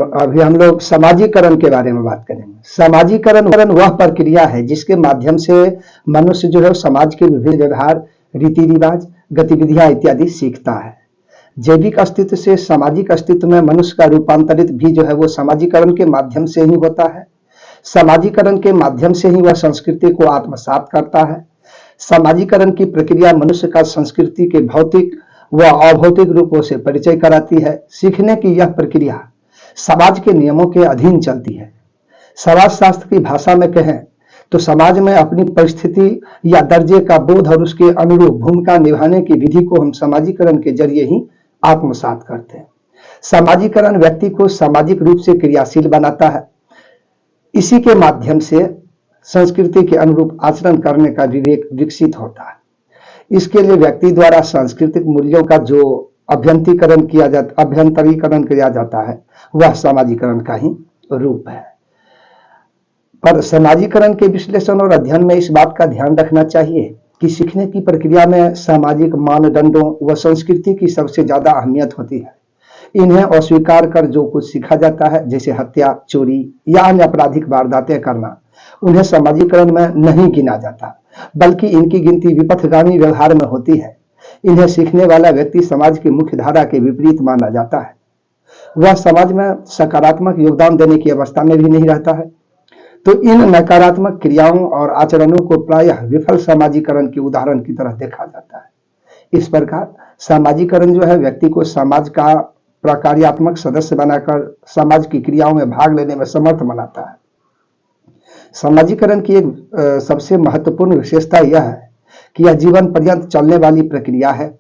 अभी हम लोग समाजीकरण के बारे में बात करेंगे। समाजीकरण वह प्रक्रिया है जिसके माध्यम से मनुष्य जो है समाज के विभिन्न व्यवहार, रीति रिवाज, गतिविधियां इत्यादि सीखता है। जैविक अस्तित्व से सामाजिक अस्तित्व में मनुष्य का रूपांतरित भी जो है वो समाजीकरण के माध्यम से ही होता है। समाजीकरण के माध्यम से ही वह संस्कृति को आत्मसात करता है। समाजीकरण की प्रक्रिया मनुष्य का संस्कृति के भौतिक व अभौतिक रूपों से परिचय कराती है। सीखने की यह प्रक्रिया समाज के नियमों के अधीन चलती है। समाज शास्त्र की भाषा में कहें तो समाज में अपनी परिस्थिति या दर्जे का बोध और उसके अनुरूप भूमिका निभाने की विधि को हम समाजीकरण के जरिए ही आत्मसात करते हैं। समाजीकरण व्यक्ति को सामाजिक रूप से क्रियाशील बनाता है। इसी के माध्यम से संस्कृति के अनुरूप आचरण करने का विवेक विकसित होता है। इसके लिए व्यक्ति द्वारा सांस्कृतिक मूल्यों का जो अभ्यंतरीकरण किया जाता है वह समाजीकरण का ही रूप है। पर समाजीकरण के विश्लेषण और अध्ययन में इस बात का ध्यान रखना चाहिए कि सीखने की प्रक्रिया में सामाजिक मानदंडों व संस्कृति की सबसे ज्यादा अहमियत होती है। इन्हें अस्वीकार कर जो कुछ सीखा जाता है, जैसे हत्या, चोरी या अन्य आपराधिक वारदातें करना, उन्हें समाजीकरण में नहीं गिना जाता, बल्कि इनकी गिनती विपथगामी व्यवहार में होती है। इन्हें सीखने वाला व्यक्ति समाज की मुख्य धारा के विपरीत माना जाता है। वह समाज में सकारात्मक योगदान देने की अवस्था में भी नहीं रहता है। तो इन नकारात्मक क्रियाओं और आचरणों को प्रायः विफल समाजीकरण के उदाहरण की तरह देखा जाता है। इस प्रकार समाजीकरण जो है व्यक्ति को समाज का प्रकार्यात्मक सदस्य बनाकर समाज की क्रियाओं में भाग लेने में समर्थ बनाता है। समाजीकरण की एक सबसे महत्वपूर्ण विशेषता यह है कि यह जीवन पर्यंत चलने वाली प्रक्रिया है।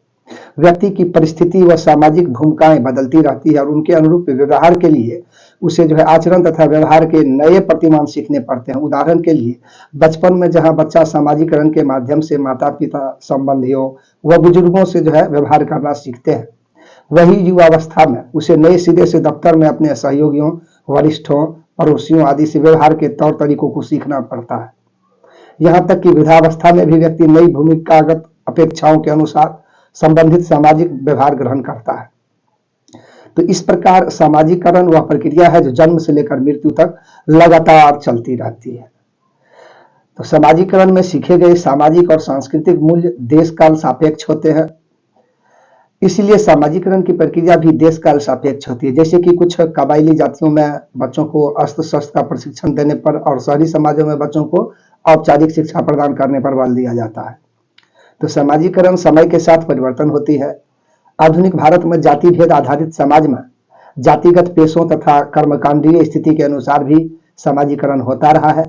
व्यक्ति की परिस्थिति व सामाजिक भूमिकाएं बदलती रहती है और उनके अनुरूप व्यवहार के लिए उसे जो है आचरण तथा व्यवहार के नए प्रतिमान सीखने पड़ते हैं। उदाहरण के लिए बचपन में जहां बच्चा समाजीकरण के माध्यम से माता पिता, संबंधियों व बुजुर्गों से जो है व्यवहार करना सीखते हैं, वही युवावस्था में उसे नए सिरे से दफ्तर में अपने सहयोगियों, वरिष्ठों, पड़ोसियों आदि से व्यवहार के तौर तरीकों को सीखना पड़ता है। यहाँ तक कि वृद्धावस्था में भी व्यक्ति नई भूमिकागत अपेक्षाओं के अनुसार संबंधित सामाजिक व्यवहार ग्रहण करता है। तो इस प्रकार समाजीकरण वह प्रक्रिया है जो जन्म से लेकर मृत्यु तक लगातार चलती रहती है। तो समाजीकरण में सीखे गए सामाजिक और सांस्कृतिक मूल्य देश काल सापेक्ष होते हैं। इसीलिए समाजीकरण की प्रक्रिया भी देश काल सापेक्ष होती है। जैसे कि कुछ कबायली जातियों में बच्चों को अस्त्र शस्त्र का प्रशिक्षण देने पर और शहरी समाजों में बच्चों को औपचारिक शिक्षा प्रदान करने पर बल दिया जाता है। तो समाजीकरण समय के साथ परिवर्तन होती है। आधुनिक भारत में जाति भेद आधारित समाज में जातिगत पेशों तथा कर्मकांडीय स्थिति के अनुसार भी समाजीकरण होता रहा है।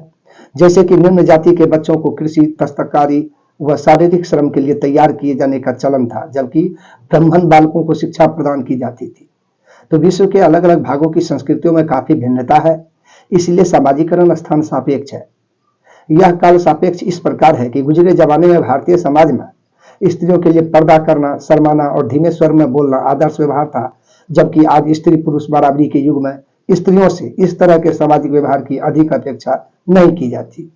जैसे कि निम्न जाति के बच्चों को कृषि, दस्तकारी व शारीरिक श्रम के लिए तैयार किए जाने का चलन था, जबकि ब्राह्मण बालकों को शिक्षा प्रदान की जाती थी। तो विश्व के अलग अलग भागों की संस्कृतियों में काफी भिन्नता है, इसलिए समाजीकरण स्थान सापेक्ष है। यह काल सापेक्ष इस प्रकार है कि गुजरे जमाने में भारतीय समाज में स्त्रियों के लिए पर्दा करना, शर्माना और धीमे स्वर में बोलना आदर्श व्यवहार था, जबकि आज स्त्री पुरुष बराबरी के युग में स्त्रियों से इस तरह के सामाजिक व्यवहार की अधिक अपेक्षा नहीं की जाती।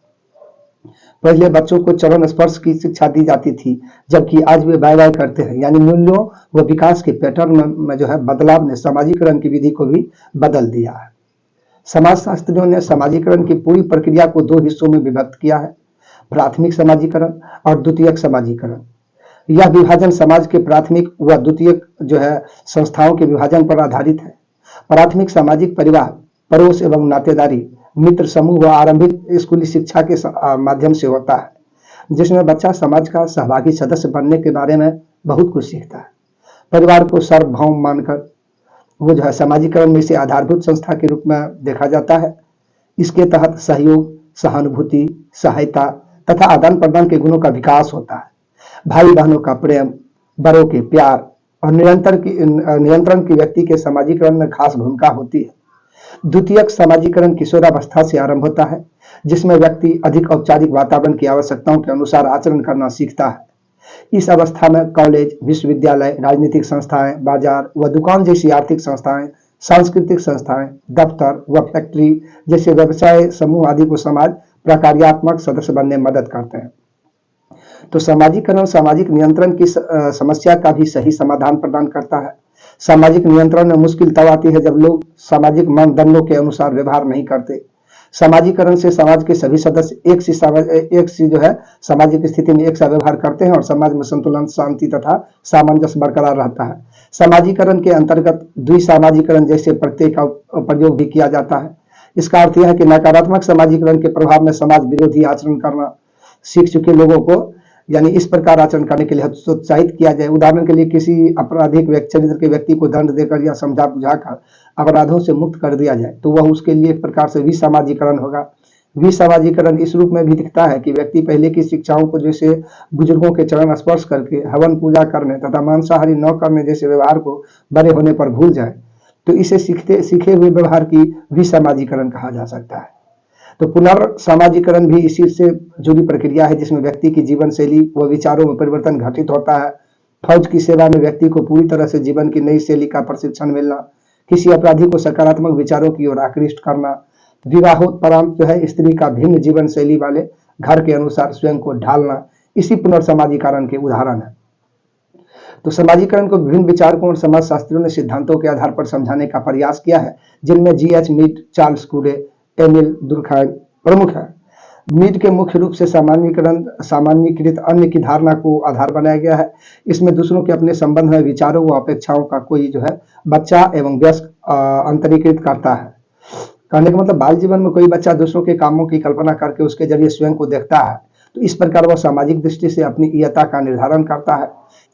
पहले बच्चों को चरण स्पर्श की शिक्षा दी जाती थी, जबकि आज वे बाय बाय करते हैं। यानी मूल्यों व विकास के पैटर्न में जो है बदलाव ने समाजीकरण की विधि को भी बदल दिया है। समाजशास्त्रियों ने समाजीकरण की पूरी प्रक्रिया को दो हिस्सों में विभक्त किया है, प्राथमिक समाजीकरण और द्वितीयक समाजीकरण। यह विभाजन समाज के प्राथमिक व द्वितीयक जो है संस्थाओं के विभाजन पर आधारित है। प्राथमिक सामाजिक परिवार, पड़ोस एवं नातेदारी, मित्र समूह व आरंभिक स्कूली शिक्षा के माध्यम से होता है, जिसमें बच्चा समाज का सहभागी सदस्य बनने के बारे में बहुत कुछ सीखता है। परिवार को सार्वभौम मानकर वो जो है समाजीकरण में इसे आधारभूत संस्था के रूप में देखा जाता है। इसके तहत सहयोग, सहानुभूति, सहायता तथा आदान प्रदान के गुणों का विकास होता है। भाई बहनों का प्रेम, बड़ों के प्यार और नियंत्रण की व्यक्ति के समाजीकरण में खास भूमिका होती है। द्वितीयक समाजीकरण किशोरावस्था से आरंभ होता है, जिसमें व्यक्ति अधिक औपचारिक वातावरण की आवश्यकताओं के अनुसार आचरण करना सीखता है। इस अवस्था में कॉलेज, विश्वविद्यालय, राजनीतिक संस्थाएं, बाजार व दुकान जैसी आर्थिक संस्थाएं, सांस्कृतिक संस्थाएं, दफ्तर व फैक्ट्री जैसे व्यवसाय समूह आदि को समाज प्रकार्यात्मक सदस्य बनने में मदद करते हैं। तो समाजीकरण सामाजिक नियंत्रण की समस्या का भी सही समाधान प्रदान करता है। सामाजिक नियंत्रण में मुश्किल तब आती है जब लोग सामाजिक मानदंडों के अनुसार व्यवहार नहीं करते। सामाजिकरण से समाज के सभी सदस्य एक सी जो है सामाजिक स्थिति में एक सा व्यवहार करते हैं और समाज में संतुलन, शांति तथा सामंजस्य बरकरार रहता है। सामाजिकरण के अंतर्गत द्विसामाजिकरण जैसे प्रत्यय का प्रयोग भी किया जाता है। इसका अर्थ यह है कि नकारात्मक सामाजिकरण के प्रभाव में समाज विरोधी आचरण करना सीख चुके लोगों को यानी इस प्रकार आचरण करने के लिए हतोत्साहित किया जाए। उदाहरण के लिए किसी आपराधिक चरित्र के व्यक्ति को दंड देकर या समझा बुझाकर अपराधों से मुक्त कर दिया जाए तो वह उसके लिए एक प्रकार से विसामाजिकरण होगा। विसामाजिकरण इस रूप में भी दिखता है कि व्यक्ति पहले की शिक्षाओं को जैसे बुजुर्गों के चरण स्पर्श करके हवन पूजा करने तथा मांसाहारी न करने जैसे व्यवहार को बड़े होने पर भूल जाए तो इसे सीखे हुए व्यवहार की विसामाजिकरण कहा जा सकता है। तो पुनर्सामाजिकरण भी इसी से जुड़ी प्रक्रिया है जिसमें व्यक्ति की जीवन शैली व विचारों में परिवर्तन घटित होता है। फौज की सेवा में व्यक्ति को पूरी तरह से जीवन की नई शैली का प्रशिक्षण मिलना, किसी अपराधी को सकारात्मक विचारों की ओर आकृष्ट करना, विवाहोत्परांत जो है स्त्री का भिन्न जीवन शैली वाले घर के अनुसार स्वयं को ढालना, इसी पुनर्सामाजिकरण के उदाहरण है। तो समाजीकरण को विभिन्न विचारकों और समाजशास्त्रियों ने सिद्धांतों के आधार पर समझाने का प्रयास किया है जिनमें G.H. Mead, Charles Cooley, Emile Durkheim प्रमुख है। मीड के मुख्य रूप से सामान्यीकृत अन्य की धारणा को आधार बनाया गया है। इसमें दूसरों के अपने संबंध में विचारों व अपेक्षाओं का कोई जो है बच्चा एवं वयस्क अंतरीकृत करता है। कहने का मतलब बाल जीवन में कोई बच्चा दूसरों के कामों की कल्पना करके उसके जरिए स्वयं को देखता है तो इस प्रकार वह सामाजिक दृष्टि से अपनी इयता का निर्धारण करता है।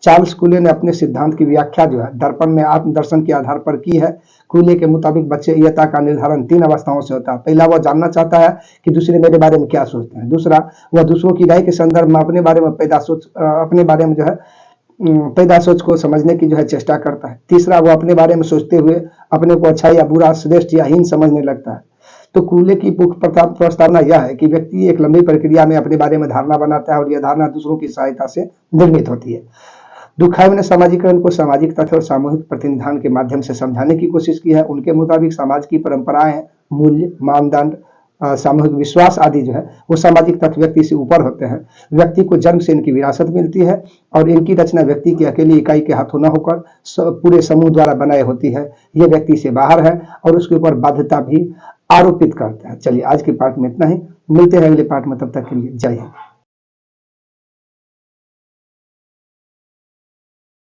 चार्ल्स कूले ने अपने सिद्धांत की व्याख्या जो है दर्पण में आत्मदर्शन के आधार पर की है। कूले के मुताबिक बच्चे इयता का निर्धारण 3 अवस्थाओं से होता है। पहला, वह जानना चाहता है कि दूसरे मेरे बारे में क्या सोचते हैं। दूसरा, वह दूसरों की राय के संदर्भ में अपने बारे में पैदा सोच को समझने की जो है चेष्टा करता है। तीसरा, वह अपने बारे में सोचते हुए अपने को अच्छा या बुरा, श्रेष्ठ या हीन समझने लगता है। तो कूले की प्रस्तावना यह है कि व्यक्ति एक लंबी प्रक्रिया में अपने बारे में धारणा बनाता है और यह धारणा दूसरों की सहायता से निर्मित होती है। दुर्खाइम ने सामाजिकरण को सामाजिक तथ्य और सामूहिक प्रतिनिधान के माध्यम से समझाने की कोशिश की है। उनके मुताबिक समाज की परंपराएं, मूल्य, मानदंड, सामूहिक विश्वास आदि जो है वो सामाजिक तत्व व्यक्ति से ऊपर होते हैं। व्यक्ति को जन्म से इनकी विरासत मिलती है और इनकी रचना व्यक्ति की अकेली इकाई के हाथों न होकर पूरे समूह द्वारा बनाई होती है। ये व्यक्ति से बाहर है और उसके ऊपर बाध्यता भी आरोपित करता है। चलिए आज के पाठ में इतना ही, मिलते हैं अगले पाठ में, तब तक के लिए जय हिंद।